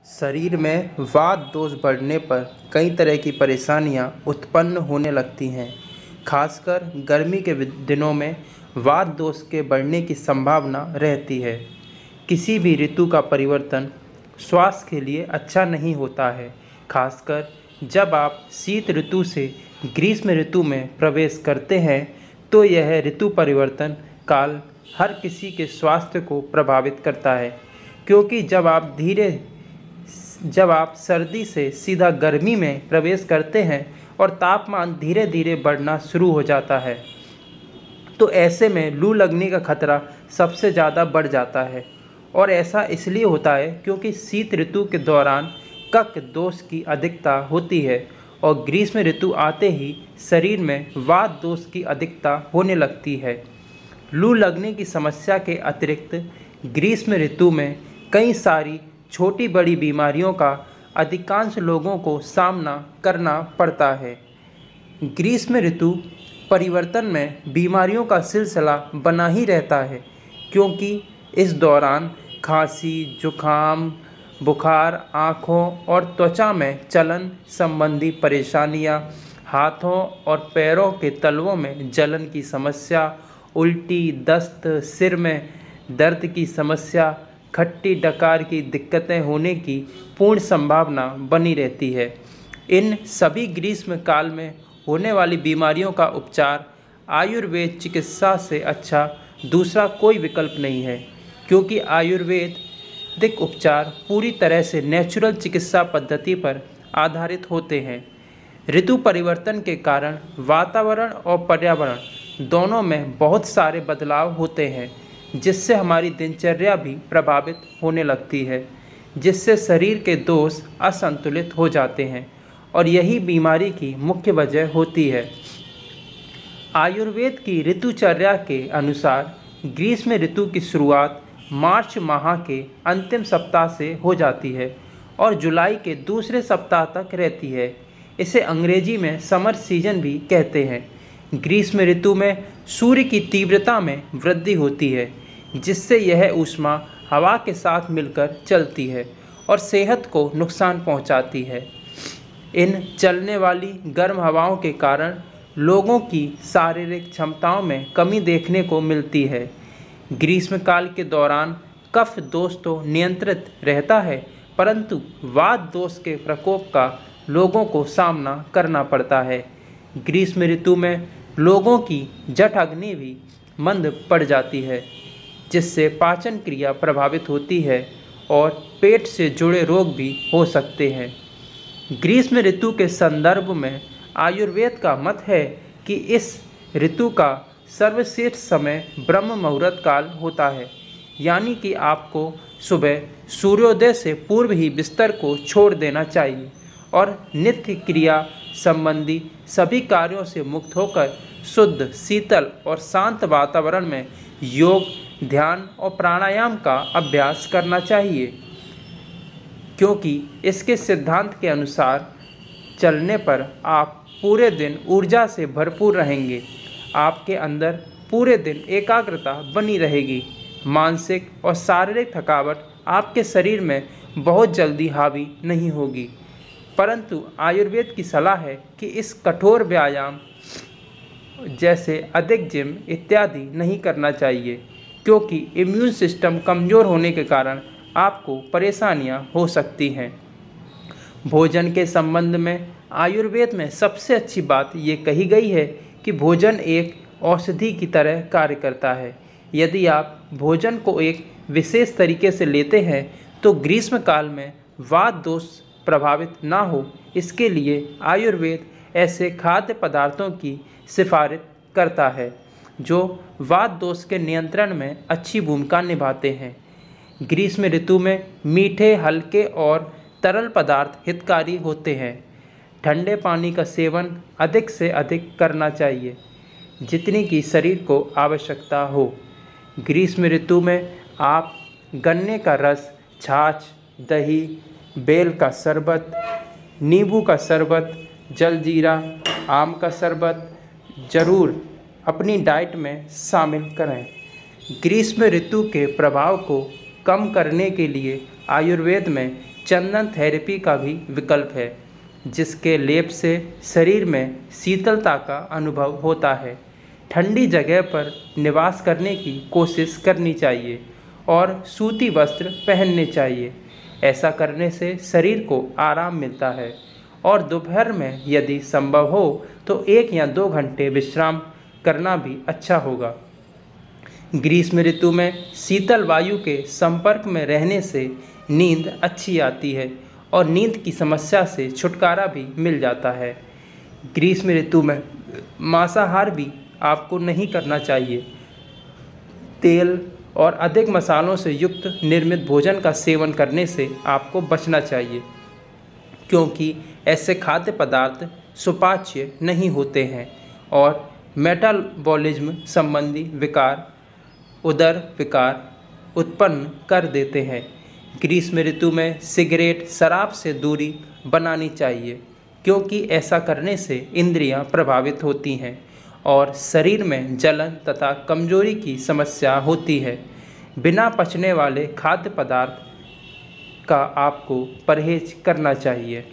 शरीर में वात दोष बढ़ने पर कई तरह की परेशानियां उत्पन्न होने लगती हैं। खासकर गर्मी के दिनों में वात दोष के बढ़ने की संभावना रहती है। किसी भी ऋतु का परिवर्तन स्वास्थ्य के लिए अच्छा नहीं होता है। खासकर जब आप शीत ऋतु से ग्रीष्म ऋतु में प्रवेश करते हैं तो यह ऋतु परिवर्तन काल हर किसी के स्वास्थ्य को प्रभावित करता है, क्योंकि जब आप सर्दी से सीधा गर्मी में प्रवेश करते हैं और तापमान धीरे धीरे बढ़ना शुरू हो जाता है, तो ऐसे में लू लगने का खतरा सबसे ज़्यादा बढ़ जाता है। और ऐसा इसलिए होता है क्योंकि शीत ऋतु के दौरान कफ दोष की अधिकता होती है और ग्रीष्म ऋतु आते ही शरीर में वात दोष की अधिकता होने लगती है। लू लगने की समस्या के अतिरिक्त ग्रीष्म ऋतु में कई सारी छोटी बड़ी बीमारियों का अधिकांश लोगों को सामना करना पड़ता है। ग्रीष्म ऋतु परिवर्तन में बीमारियों का सिलसिला बना ही रहता है, क्योंकि इस दौरान खांसी, जुखाम, बुखार, आँखों और त्वचा में चलन संबंधी परेशानियां, हाथों और पैरों के तलवों में जलन की समस्या, उल्टी, दस्त, सिर में दर्द की समस्या, खट्टी डकार की दिक्कतें होने की पूर्ण संभावना बनी रहती है। इन सभी ग्रीष्म काल में होने वाली बीमारियों का उपचार आयुर्वेद चिकित्सा से अच्छा दूसरा कोई विकल्प नहीं है, क्योंकि आयुर्वेदिक उपचार पूरी तरह से नेचुरल चिकित्सा पद्धति पर आधारित होते हैं। ऋतु परिवर्तन के कारण वातावरण और पर्यावरण दोनों में बहुत सारे बदलाव होते हैं, जिससे हमारी दिनचर्या भी प्रभावित होने लगती है, जिससे शरीर के दोष असंतुलित हो जाते हैं और यही बीमारी की मुख्य वजह होती है। आयुर्वेद की ऋतुचर्या के अनुसार ग्रीष्म ऋतु की शुरुआत मार्च माह के अंतिम सप्ताह से हो जाती है और जुलाई के दूसरे सप्ताह तक रहती है। इसे अंग्रेजी में समर सीजन भी कहते हैं। ग्रीष्म ऋतु में सूर्य की तीव्रता में वृद्धि होती है, जिससे यह ऊष्मा हवा के साथ मिलकर चलती है और सेहत को नुकसान पहुंचाती है। इन चलने वाली गर्म हवाओं के कारण लोगों की शारीरिक क्षमताओं में कमी देखने को मिलती है। ग्रीष्मकाल के दौरान कफ दोष तो नियंत्रित रहता है, परंतु वात दोष के प्रकोप का लोगों को सामना करना पड़ता है। ग्रीष्म ऋतु में लोगों की जठ अग्नि भी मंद पड़ जाती है, जिससे पाचन क्रिया प्रभावित होती है और पेट से जुड़े रोग भी हो सकते हैं। ग्रीष्म ऋतु के संदर्भ में आयुर्वेद का मत है कि इस ऋतु का सर्वश्रेष्ठ समय ब्रह्म मुहूर्त काल होता है, यानी कि आपको सुबह सूर्योदय से पूर्व ही बिस्तर को छोड़ देना चाहिए और नित्य क्रिया संबंधी सभी कार्यों से मुक्त होकर शुद्ध, शीतल और शांत वातावरण में योग, ध्यान और प्राणायाम का अभ्यास करना चाहिए, क्योंकि इसके सिद्धांत के अनुसार चलने पर आप पूरे दिन ऊर्जा से भरपूर रहेंगे। आपके अंदर पूरे दिन एकाग्रता बनी रहेगी। मानसिक और शारीरिक थकावट आपके शरीर में बहुत जल्दी हावी नहीं होगी। परंतु आयुर्वेद की सलाह है कि इस कठोर व्यायाम जैसे अधिक जिम इत्यादि नहीं करना चाहिए, क्योंकि इम्यून सिस्टम कमज़ोर होने के कारण आपको परेशानियां हो सकती हैं। भोजन के संबंध में आयुर्वेद में सबसे अच्छी बात ये कही गई है कि भोजन एक औषधि की तरह कार्य करता है। यदि आप भोजन को एक विशेष तरीके से लेते हैं तो ग्रीष्म काल में वात दोष प्रभावित ना हो, इसके लिए आयुर्वेद ऐसे खाद्य पदार्थों की सिफारिश करता है जो वात दोष के नियंत्रण में अच्छी भूमिका निभाते हैं। ग्रीष्म ऋतु में मीठे, हल्के और तरल पदार्थ हितकारी होते हैं। ठंडे पानी का सेवन अधिक से अधिक करना चाहिए, जितनी की शरीर को आवश्यकता हो। ग्रीष्म ऋतु में आप गन्ने का रस, छाछ, दही, बेल का शरबत, नींबू का शरबत, जलजीरा, आम का शरबत ज़रूर अपनी डाइट में शामिल करें। ग्रीष्म ऋतु के प्रभाव को कम करने के लिए आयुर्वेद में चंदन थेरेपी का भी विकल्प है, जिसके लेप से शरीर में शीतलता का अनुभव होता है। ठंडी जगह पर निवास करने की कोशिश करनी चाहिए और सूती वस्त्र पहनने चाहिए। ऐसा करने से शरीर को आराम मिलता है और दोपहर में यदि संभव हो तो 1 या 2 घंटे विश्राम करना भी अच्छा होगा। ग्रीष्म ऋतु में शीतल वायु के संपर्क में रहने से नींद अच्छी आती है और नींद की समस्या से छुटकारा भी मिल जाता है। ग्रीष्म ऋतु में मांसाहार भी आपको नहीं करना चाहिए। तेल और अधिक मसालों से युक्त निर्मित भोजन का सेवन करने से आपको बचना चाहिए, क्योंकि ऐसे खाद्य पदार्थ सुपाच्य नहीं होते हैं और मेटाबॉलिज्म संबंधी विकार, उदर विकार उत्पन्न कर देते हैं। ग्रीष्म ऋतु में सिगरेट, शराब से दूरी बनानी चाहिए, क्योंकि ऐसा करने से इंद्रियां प्रभावित होती हैं और शरीर में जलन तथा कमजोरी की समस्या होती है। बिना पचने वाले खाद्य पदार्थ का आपको परहेज करना चाहिए।